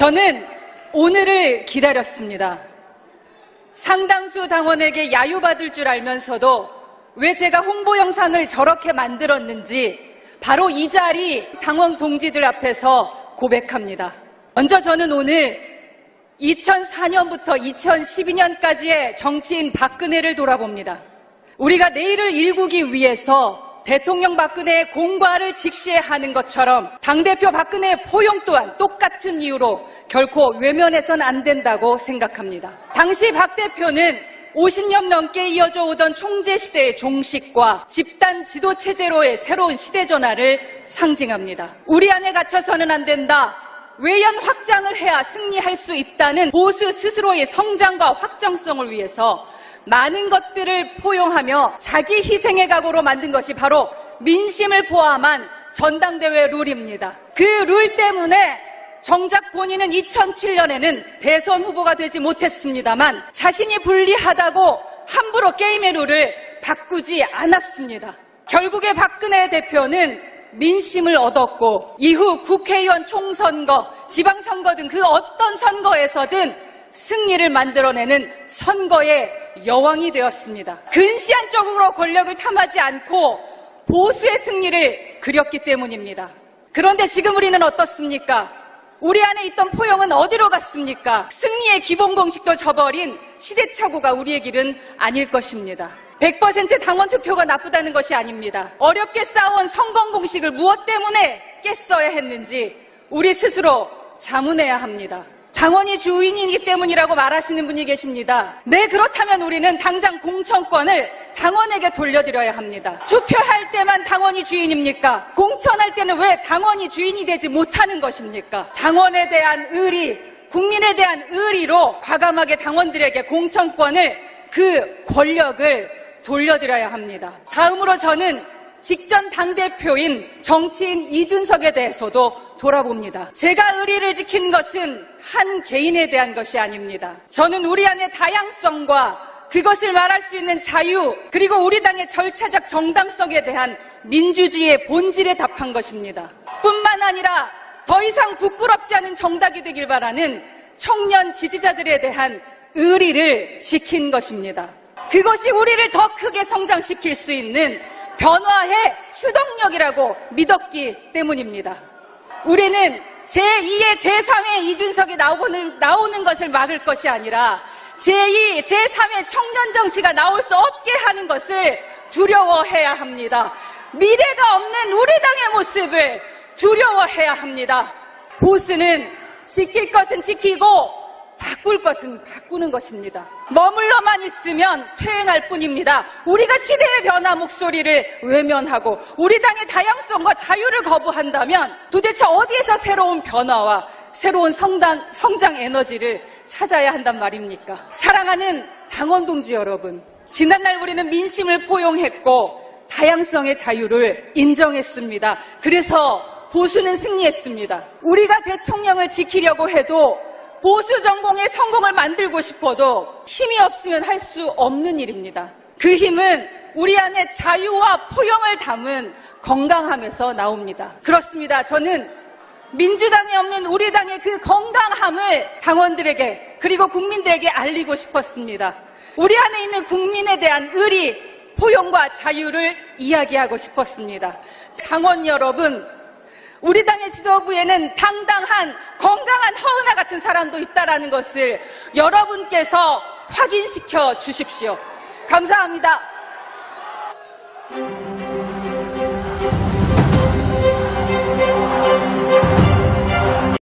저는 오늘을 기다렸습니다. 상당수 당원에게 야유받을 줄 알면서도 왜 제가 홍보 영상을 저렇게 만들었는지 바로 이 자리 당원 동지들 앞에서 고백합니다. 먼저 저는 오늘 2004년부터 2012년까지의 정치인 박근혜를 돌아봅니다. 우리가 내일을 일구기 위해서 대통령 박근혜의 공과를 직시해야 하는 것처럼 당대표 박근혜의 포용 또한 똑같은 이유로 결코 외면해서는 안 된다고 생각합니다. 당시 박 대표는 50년 넘게 이어져 오던 총재 시대의 종식과 집단 지도 체제로의 새로운 시대 전환을 상징합니다. 우리 안에 갇혀서는 안 된다. 외연 확장을 해야 승리할 수 있다는 보수 스스로의 성장과 확정성을 위해서 많은 것들을 포용하며 자기 희생의 각오로 만든 것이 바로 민심을 포함한 전당대회 룰입니다. 그 룰 때문에 정작 본인은 2007년에는 대선 후보가 되지 못했습니다만 자신이 불리하다고 함부로 게임의 룰을 바꾸지 않았습니다. 결국에 박근혜 대표는 민심을 얻었고 이후 국회의원 총선거, 지방선거 등 그 어떤 선거에서든 승리를 만들어내는 선거의 여왕이 되었습니다. 근시안적으로 권력을 탐하지 않고 보수의 승리를 그렸기 때문입니다. 그런데 지금 우리는 어떻습니까? 우리 안에 있던 포용은 어디로 갔습니까? 승리의 기본 공식도 저버린 시대착오가 우리의 길은 아닐 것입니다. 100% 당원 투표가 나쁘다는 것이 아닙니다. 어렵게 쌓아온 성공 공식을 무엇 때문에 깼어야 했는지 우리 스스로 자문해야 합니다. 당원이 주인이기 때문이라고 말하시는 분이 계십니다. 네, 그렇다면 우리는 당장 공천권을 당원에게 돌려드려야 합니다. 투표할 때만 당원이 주인입니까? 공천할 때는 왜 당원이 주인이 되지 못하는 것입니까? 당원에 대한 의리, 국민에 대한 의리로 과감하게 당원들에게 공천권을, 그 권력을 돌려드려야 합니다. 다음으로 저는 직전 당대표인 정치인 이준석에 대해서도 돌아봅니다. 제가 의리를 지킨 것은 한 개인에 대한 것이 아닙니다. 저는 우리 안의 다양성과 그것을 말할 수 있는 자유, 그리고 우리 당의 절차적 정당성에 대한 민주주의의 본질에 답한 것입니다. 뿐만 아니라 더 이상 부끄럽지 않은 정당이 되길 바라는 청년 지지자들에 대한 의리를 지킨 것입니다. 그것이 우리를 더 크게 성장시킬 수 있는 변화의 추동력이라고 믿었기 때문입니다. 우리는 제2의 제3의 이준석이 나오는 것을 막을 것이 아니라 제2, 제3의 청년 정치가 나올 수 없게 하는 것을 두려워해야 합니다. 미래가 없는 우리 당의 모습을 두려워해야 합니다. 보수는 지킬 것은 지키고 바꿀 것은 바꾸는 것입니다. 머물러만 있으면 퇴행할 뿐입니다. 우리가 시대의 변화 목소리를 외면하고 우리 당의 다양성과 자유를 거부한다면 도대체 어디에서 새로운 변화와 새로운 성장 에너지를 찾아야 한단 말입니까? 사랑하는 당원 동지 여러분, 지난날 우리는 민심을 포용했고 다양성의 자유를 인정했습니다. 그래서 보수는 승리했습니다. 우리가 대통령을 지키려고 해도 보수 전공의 성공을 만들고 싶어도 힘이 없으면 할 수 없는 일입니다. 그 힘은 우리 안에 자유와 포용을 담은 건강함에서 나옵니다. 그렇습니다. 저는 민주당에 없는 우리 당의 그 건강함을 당원들에게 그리고 국민들에게 알리고 싶었습니다. 우리 안에 있는 국민에 대한 의리, 포용과 자유를 이야기하고 싶었습니다. 당원 여러분, 우리 당의 지도부에는 당당한 건강한 허은아 같은 사람도 있다는 것을 여러분께서 확인시켜 주십시오. 감사합니다.